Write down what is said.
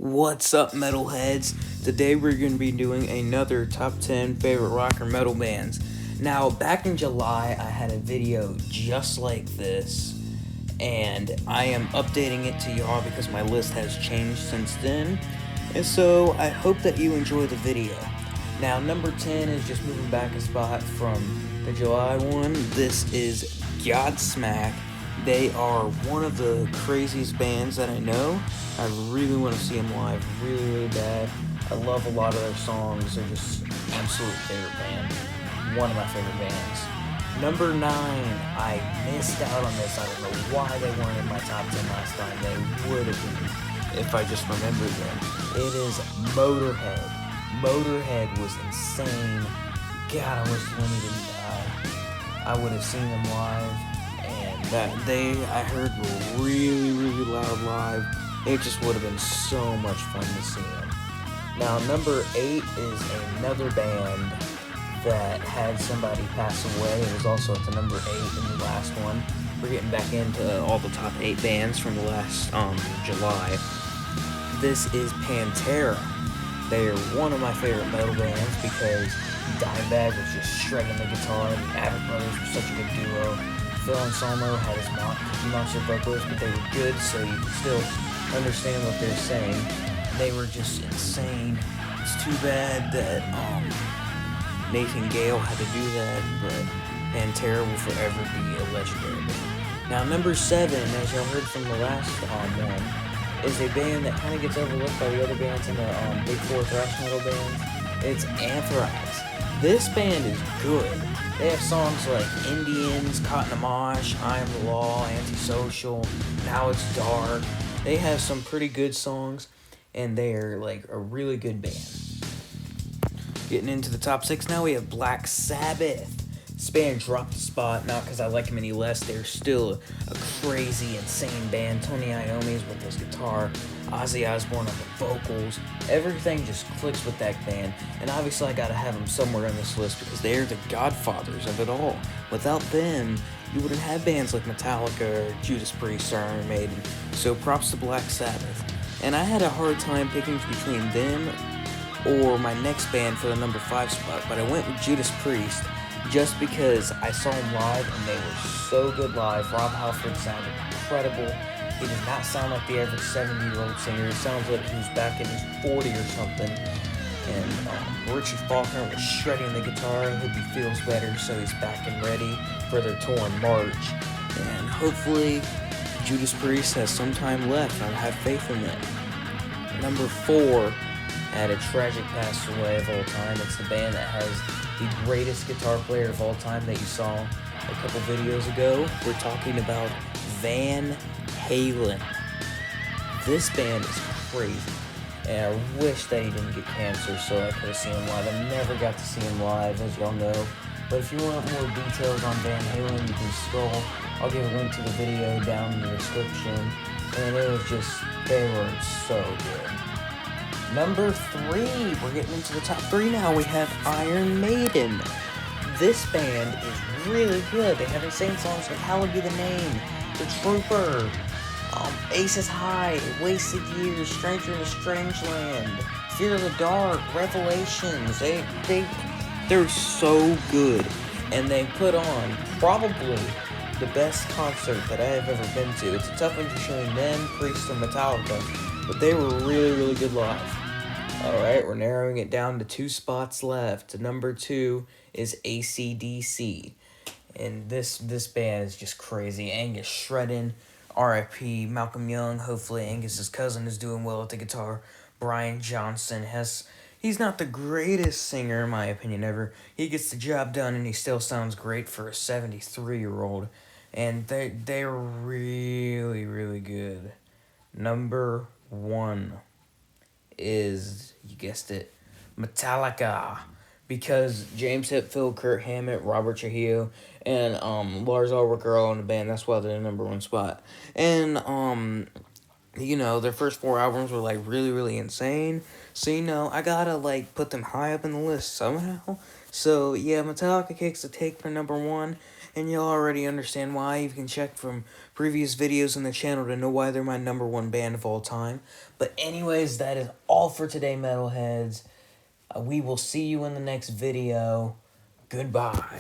What's up, metalheads? Today we're going to be doing another top 10 favorite rock or metal bands. Now, back in July, I had a video just like this, and I am updating it to y'all because my list has changed since then. And so, I hope that you enjoy the video. Now, number 10 is just moving back a spot from the July one. This is Godsmack. They are one of the craziest bands that I know. I really want to see them live, really bad. I love a lot of their songs. They're just absolute favorite band. One of my favorite bands. Number 9, I missed out on this. I don't know why they weren't in my top 10 last time. They would have been if I just remembered them. It is Motorhead. Motorhead was insane. God, I wish Lemmy didn't die. I would have seen them live. And I heard were really loud live. It just would have been so much fun to see them. Now, number 8 is another band that had somebody pass away. It was also at the number 8 in the last one. We're getting back into all the top 8 bands from the last July. This is Pantera. They are one of my favorite metal bands because Dimebag was just shredding the guitar. The Abbott brothers were such a good duo. Phil Anselmo had his monster vocals, but they were good, so you could still understand what they're saying. They were just insane. It's too bad that Nathan Gale had to do that, but Pantera will forever be a legendary band. Now, number 7, as y'all heard from the last one, is a band that kind of gets overlooked by the other bands in the big four thrash metal bands. It's Anthrax. This band is good. They have songs like Indians, Cotton Amash, I Am the Law, Antisocial, Now It's Dark. They have some pretty good songs, and they're like a really good band. Getting into the top 6 now, we have Black Sabbath. This band dropped a spot, not because I like them any less. They're still a crazy, insane band. Tony Iommi's with his guitar, Ozzy Osbourne on the vocals. Everything just clicks with that band, and obviously I gotta have them somewhere on this list because they're the godfathers of it all. Without them, you wouldn't have bands like Metallica or Judas Priest or Iron Maiden. So props to Black Sabbath. And I had a hard time picking between them or my next band for the number 5 spot, but I went with Judas Priest just because I saw them live and they were so good live. Rob Halford sounded incredible. He does not sound like the average 70-year-old singer. He sounds like he was back in his 40 or something. And Richie Faulkner was shredding the guitar. I hope he feels better, so he's back and ready for their tour in March. And hopefully Judas Priest has some time left. I have faith in them. Number 4 had a tragic pass away of all time. It's the band that has the greatest guitar player of all time that you saw a couple videos ago. We're talking about Van Halen. This band is crazy, and I wish that he didn't get cancer so I could have seen him live. I never got to see him live, as y'all know. But if you want more details on Van Halen, you can scroll. I'll give a link to the video down in the description. And it was just, they were so good. Number 3, we're getting into the top 3 now. We have Iron Maiden. This band is really good. They have insane songs like Hallowed Be the Name, The Trooper, Aces High, Wasted Years, Stranger in a Strange Land, Fear of the Dark, Revelations. They're so good. And they put on probably the best concert that I have ever been to. It's a tough one between them, Priest, and Metallica, but they were really good live. Alright, we're narrowing it down to 2 spots left. Number 2 is ACDC. And this band is just crazy. Angus shredding, R.I.P. Malcolm Young. Hopefully Angus's cousin is doing well at the guitar. Brian Johnson he's not the greatest singer in my opinion ever. He gets the job done and he still sounds great for a 73-year-old. And they're really good. Number 1 is, you guessed it, Metallica. Because James Hetfield, Kurt Hammett, Robert Trujillo, and Lars Ulrich are all in the band. That's why they're the number 1 spot. And their first 4 albums were like really insane. So I gotta put them high up in the list somehow. So yeah, Metallica kicks the take for number 1. and you'll already understand why. You can check from previous videos on the channel to know why they're my #1 band of all time. But anyways, that is all for today, metalheads. We will see you in the next video. Goodbye.